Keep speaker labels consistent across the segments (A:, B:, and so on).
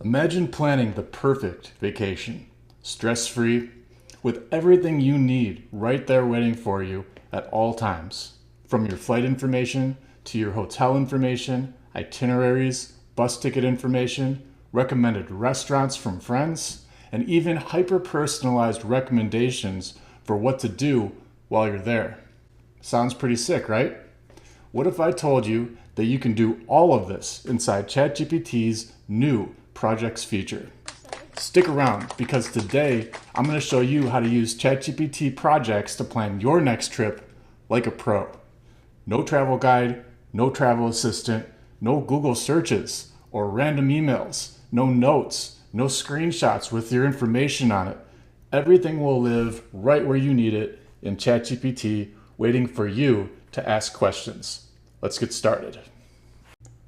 A: Imagine planning the perfect vacation, stress-free, with everything you need right there waiting for you at all times. From your flight information to your hotel information, itineraries, bus ticket information, recommended restaurants from friends, and even hyper-personalized recommendations for what to do while you're there. Sounds pretty sick, right? What if I told you that you can do all of this inside ChatGPT's new Projects feature? Stick around because today I'm going to show you how to use ChatGPT Projects to plan your next trip like a pro. No travel guide, no travel assistant, no Google searches or random emails, no notes, no screenshots with your information on it. Everything will live right where you need it in ChatGPT, waiting for you to ask questions. Let's get started.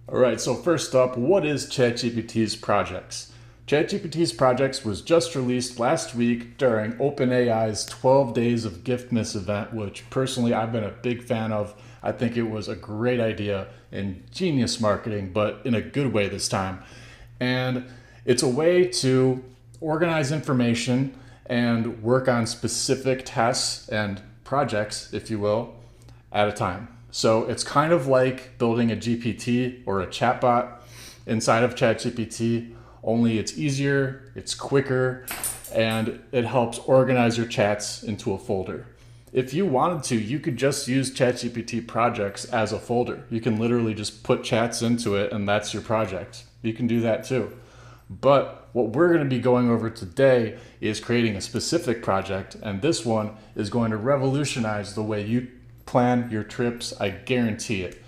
A: All right, so first up, what is ChatGPT's Projects? ChatGPT's Projects was just released last week during OpenAI's 12 Days of Giftmas event, which personally I've been a big fan of. I think it was a great idea and genius marketing, but in a good way this time. And it's a way to organize information and work on specific tasks and projects, if you will, at a time. So it's kind of like building a GPT or a chatbot inside of ChatGPT, only it's easier, it's quicker, and it helps organize your chats into a folder. If you wanted to, you could just use ChatGPT Projects as a folder. You can literally just put chats into it and that's your project. You can do that too. But what we're going to be going over today is creating a specific project, and this one is going to revolutionize the way you plan your trips. I guarantee it.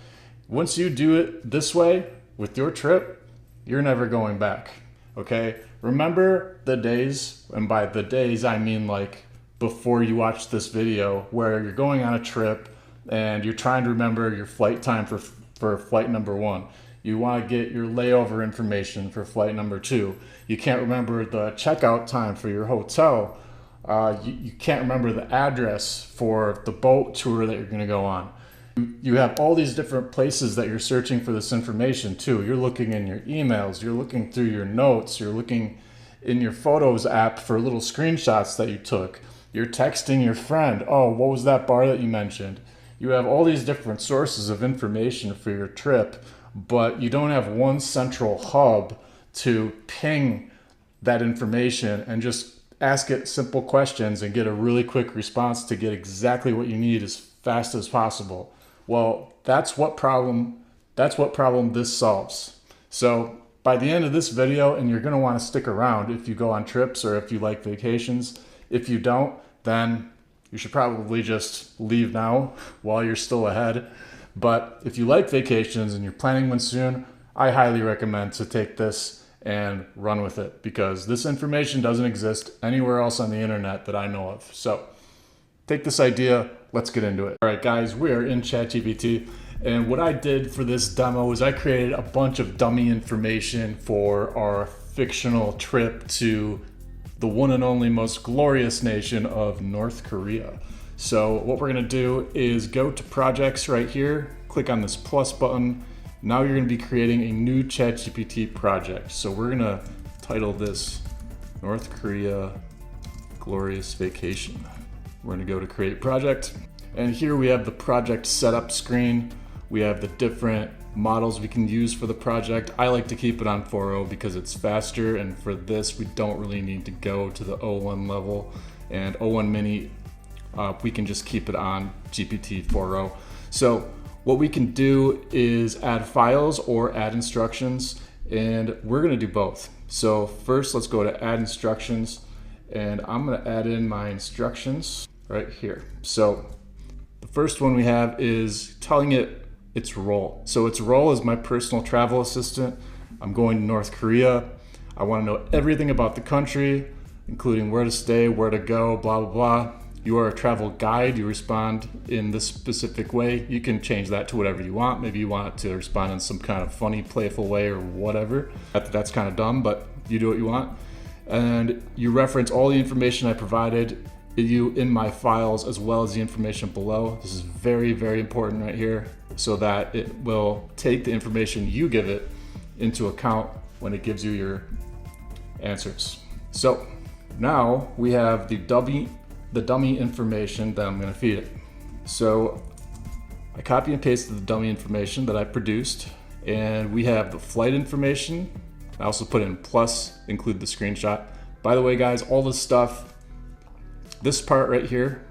A: Once you do it this way with your trip, you're never going back. Okay? Remember the days, and by the days I mean like before you watch this video, where you're going on a trip and you're trying to remember your flight time for flight number 1. You want to get your layover information for flight number 2. You can't remember the checkout time for your hotel. You can't remember the address for the boat tour that you're going to go on. You have all these different places that you're searching for this information too. You're looking in your emails, you're looking through your notes, you're looking in your Photos app for little screenshots that you took. You're texting your friend, oh, what was that bar that you mentioned? You have all these different sources of information for your trip, but you don't have one central hub to ping that information and just ask it simple questions and get a really quick response to get exactly what you need as fast as possible. Well, that's what problem this solves. So by the end of this video, and you're going to want to stick around if you go on trips or if you like vacations. If you don't, then you should probably just leave now while you're still ahead. But if you like vacations and you're planning one soon, I highly recommend to take this and run with it, because this information doesn't exist anywhere else on the internet that I know of. So take this idea, let's get into it. All right, guys, we are in ChatGPT, and what I did for this demo is I created a bunch of dummy information for our fictional trip to the one and only most glorious nation of North Korea. So what we're gonna do is go to Projects right here, click on this plus button. Now you're gonna be creating a new ChatGPT project. So we're gonna title this North Korea Glorious Vacation. We're gonna go to Create Project. And here we have the project setup screen. We have the different models we can use for the project. I like to keep it on 4.0 because it's faster, and for this we don't really need to go to the O1 level. And O1 Mini, we can just keep it on GPT 4.0. So what we can do is add files or add instructions, and we're gonna do both. So first let's go to add instructions, and I'm gonna add in my instructions right here. So the first one we have is telling it its role. So its role is my personal travel assistant. I'm going to North Korea. I wanna know everything about the country, including where to stay, where to go, blah, blah, blah. You are a travel guide, you respond in this specific way. You can change that to whatever you want. Maybe you want it to respond in some kind of funny, playful way or whatever. That's kind of dumb, but you do what you want. And you reference all the information I provided you in my files as well as the information below. This is very, very important right here, so that it will take the information you give it into account when it gives you your answers. So now we have the dummy information that I'm going to feed it. So I copy and pasted the dummy information that I produced, and we have the flight information. I also put in plus, include the screenshot. By the way, guys, all this stuff, this part right here,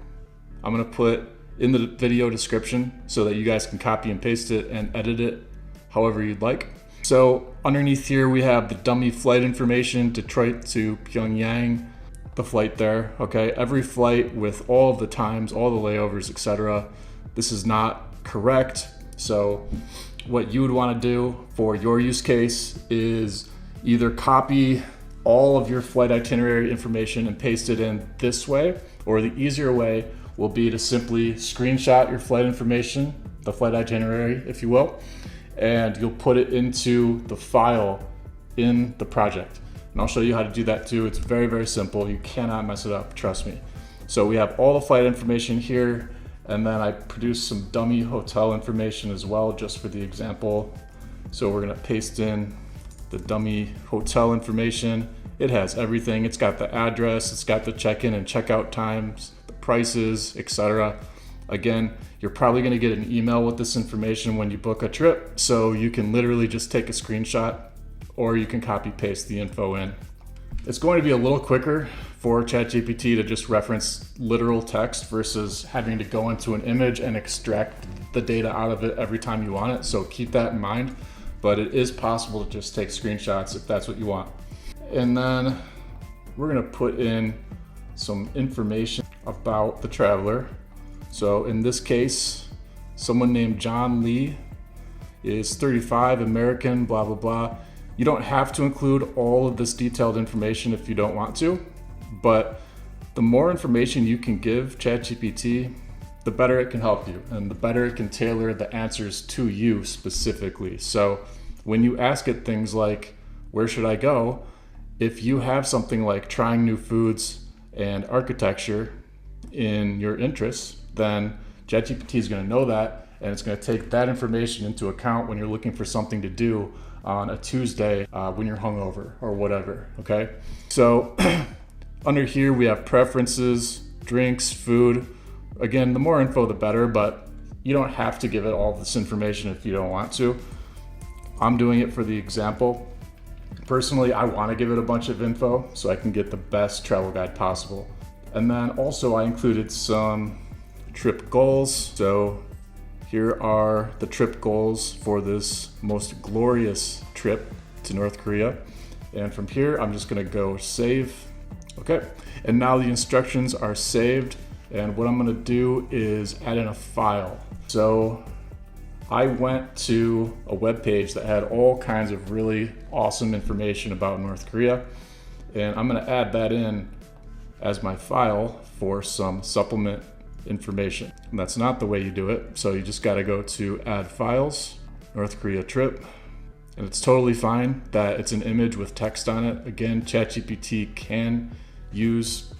A: I'm going to put in the video description so that you guys can copy and paste it and edit it however you'd like. So underneath here, we have the dummy flight information, Detroit to Pyongyang, the flight there, okay? Every flight with all of the times, all the layovers, etc. This is not correct. So what you would want to do for your use case is either copy all of your flight itinerary information and paste it in this way, or the easier way will be to simply screenshot your flight information, the flight itinerary, if you will, and you'll put it into the file in the project. And I'll show you how to do that too. It's very, very simple. You cannot mess it up, trust me. So we have all the flight information here, and then I produced some dummy hotel information as well, just for the example. So we're gonna paste in the dummy hotel information. It has everything. It's got the address, it's got the check-in and check-out times, the prices, etc. Again, you're probably gonna get an email with this information when you book a trip, so you can literally just take a screenshot, or you can copy paste the info in. It's going to be a little quicker for ChatGPT to just reference literal text versus having to go into an image and extract the data out of it every time you want it. So keep that in mind, but it is possible to just take screenshots if that's what you want. And then we're gonna put in some information about the traveler. So in this case, someone named John Lee is 35, American, blah, blah, blah. You don't have to include all of this detailed information if you don't want to, but the more information you can give ChatGPT, the better it can help you and the better it can tailor the answers to you specifically. So when you ask it things like, where should I go? If you have something like trying new foods and architecture in your interests, then ChatGPT is going to know that, and it's going to take that information into account when you're looking for something to do on a Tuesday when you're hungover or whatever, okay? So under here we have preferences, drinks, food. Again, the more info the better, but you don't have to give it all this information if you don't want to. I'm doing it for the example. Personally, I want to give it a bunch of info so I can get the best travel guide possible. And then also I included some trip goals. So here are the trip goals for this most glorious trip to North Korea. And from here, I'm just gonna go save. Okay, and now the instructions are saved. And what I'm gonna do is add in a file. So I went to a web page that had all kinds of really awesome information about North Korea. And I'm gonna add that in as my file for some supplement information. And that's not the way you do it. So you just got to go to add files, North Korea trip. And it's totally fine that it's an image with text on it. Again, ChatGPT can use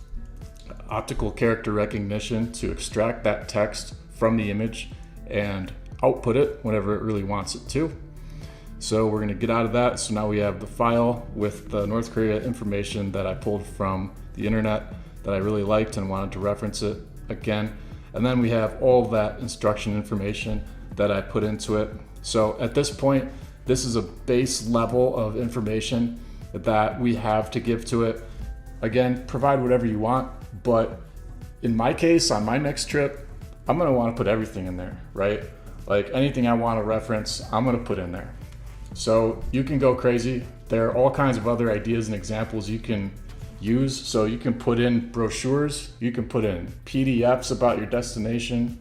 A: optical character recognition to extract that text from the image and output it whenever it really wants it to. So we're going to get out of that. So now we have the file with the North Korea information that I pulled from the internet that I really liked and wanted to reference it again. And then we have all that instruction information that I put into it. So at this point, this is a base level of information that we have to give to it. Again, provide whatever you want, but in my case, on my next trip, I'm gonna wanna put everything in there, right? Like anything I wanna reference, I'm gonna put in there. So you can go crazy. There are all kinds of other ideas and examples you can use. So you can put in brochures, you can put in PDFs about your destination,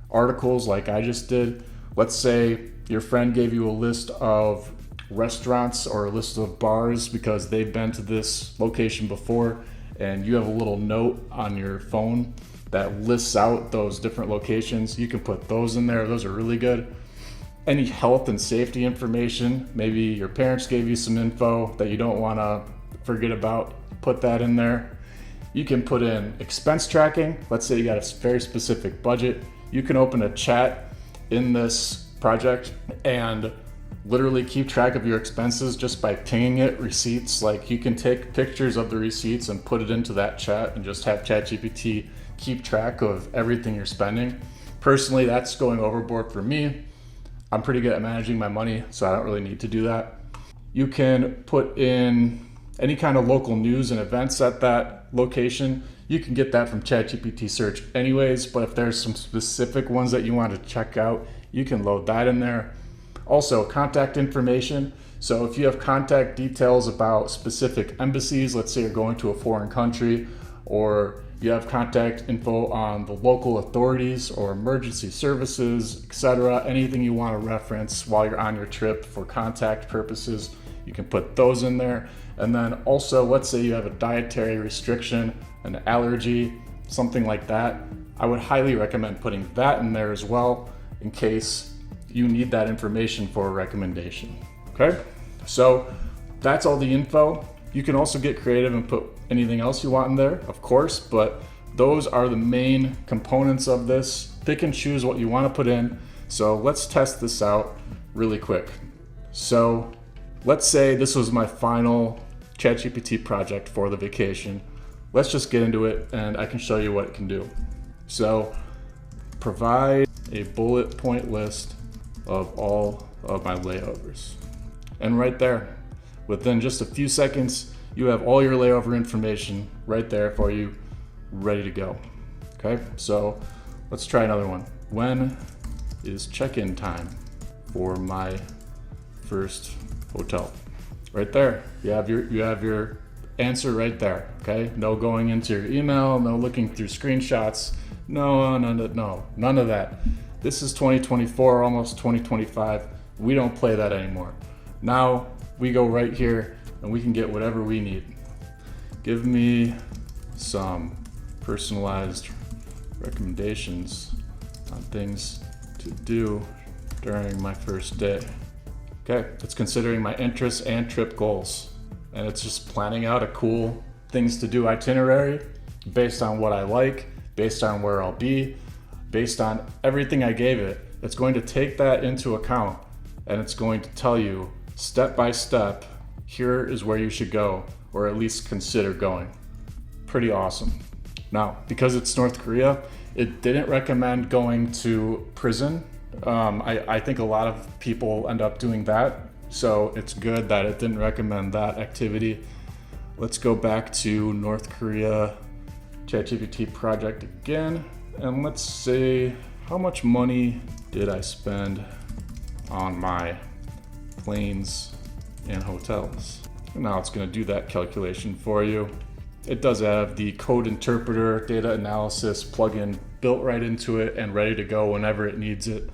A: articles like I just did. Let's say your friend gave you a list of restaurants or a list of bars because they've been to this location before, and you have a little note on your phone that lists out those different locations. You can put those in there. Those are really good. Any health and safety information, maybe your parents gave you some info that you don't want to forget about, put that in there. You can put in expense tracking. Let's say you got a very specific budget. You can open a chat in this project and literally keep track of your expenses just by pinging it receipts. Like you can take pictures of the receipts and put it into that chat and just have ChatGPT keep track of everything you're spending. Personally, that's going overboard for me. I'm pretty good at managing my money, so I don't really need to do that. You can put in any kind of local news and events at that location. You can get that from ChatGPT search anyways, but if there's some specific ones that you want to check out, you can load that in there. Also, contact information. So if you have contact details about specific embassies, let's say you're going to a foreign country, or you have contact info on the local authorities or emergency services, etc., anything you want to reference while you're on your trip for contact purposes, you can put those in there. And then also, let's say you have a dietary restriction, an allergy, something like that. I would highly recommend putting that in there as well in case you need that information for a recommendation. Okay, so that's all the info. You can also get creative and put anything else you want in there, of course, but those are the main components of this. Pick and choose what you want to put in. So let's test this out really quick. So let's say this was my final ChatGPT project for the vacation. Let's just get into it and I can show you what it can do. So provide a bullet point list of all of my layovers. And right there, within just a few seconds, you have all your layover information right there for you, ready to go. Okay, so let's try another one. When is check-in time for my first hotel? Right there, you have your answer right there. Okay, no going into your email, no looking through screenshots, none of that. This is 2024, almost 2025. We don't play that anymore. Now we go right here and we can get whatever we need. Give me some personalized recommendations on things to do during my first day. Okay, it's considering my interests and trip goals. And it's just planning out a cool things to do itinerary based on what I like, based on where I'll be, based on everything I gave it. It's going to take that into account and it's going to tell you step by step, here is where you should go, or at least consider going. Pretty awesome. Now, because it's North Korea, it didn't recommend going to prison. I think a lot of people end up doing that, so it's good that it didn't recommend that activity. Let's go back to North Korea ChatGPT project again, and let's say, how much money did I spend on my planes and hotels? And now it's going to do that calculation for you. It does have the code interpreter data analysis plugin built right into it and ready to go whenever it needs it.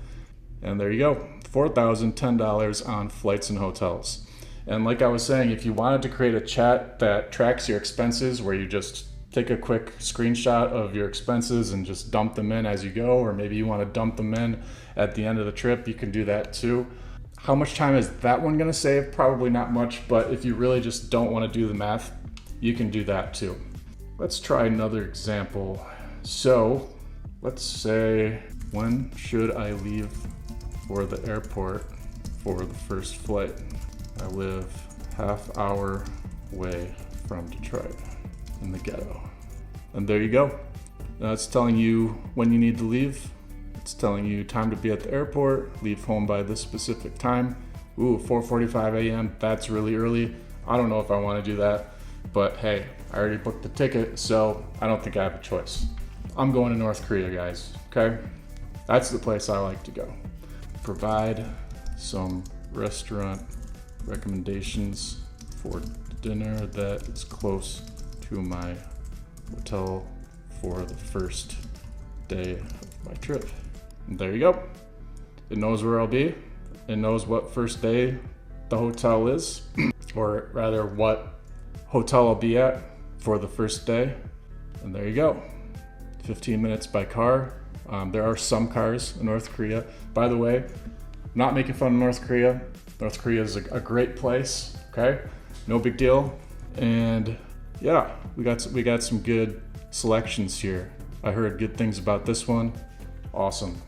A: And there you go, $4,010 on flights and hotels. And like I was saying, if you wanted to create a chat that tracks your expenses, where you just take a quick screenshot of your expenses and just dump them in as you go, or maybe you want to dump them in at the end of the trip, you can do that too. How much time is that one going to save? Probably not much, but if you really just don't want to do the math, you can do that too. Let's try another example. So let's say, when should I leave for the airport for the first flight? I live half hour away from Detroit in the ghetto. And there you go. Now it's telling you when you need to leave. It's telling you time to be at the airport, leave home by this specific time. Ooh, 4:45 a.m., that's really early. I don't know if I want to do that, but hey, I already booked the ticket, so I don't think I have a choice. I'm going to North Korea, guys, okay? That's the place I like to go. Provide some restaurant recommendations for dinner that is close to my hotel for the first day of my trip. And there you go. It knows where I'll be. It knows what first day the hotel is, or rather what hotel I'll be at for the first day. And there you go. 15 minutes by car. There are some cars in North Korea. By the way, not making fun of North Korea. North Korea is a great place, okay? No big deal. And yeah, we got some good selections here. I heard good things about this one. Awesome.